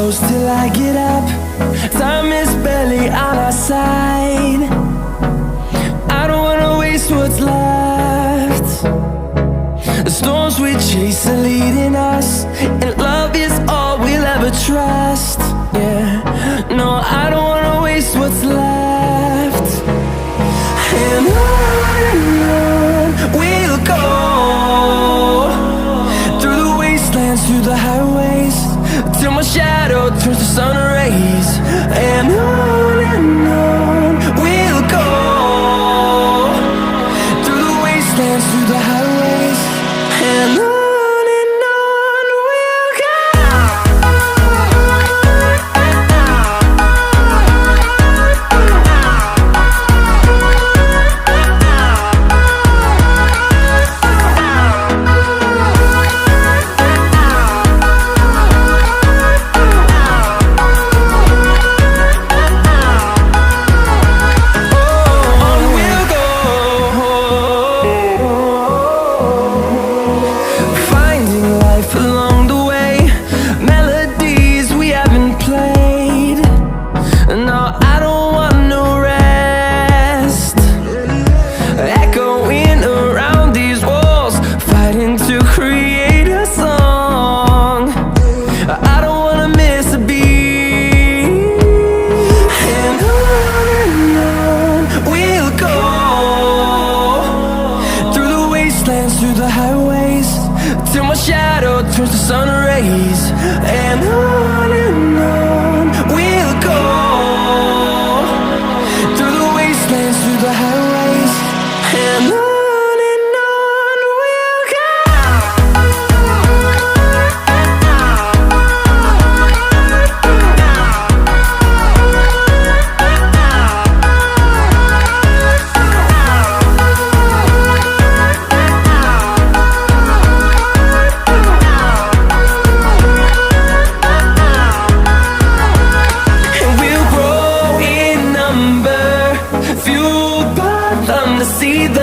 close till I get up. Time is barely on our side. I don't wanna waste what's left. The storms we chase are leading us, and love is all we'll ever trust. Yeah, no, I don't wanna waste what's left. And on we'll go, through the wastelands, through the highways, till my shadow turns to sun rays. And on we'll go, through the wastelands, through the highways, and on we'll go. Through the highways, till my shadow turns to sun rays. And on we'll go, through the wastelands, through the highways, and on we'll go. See the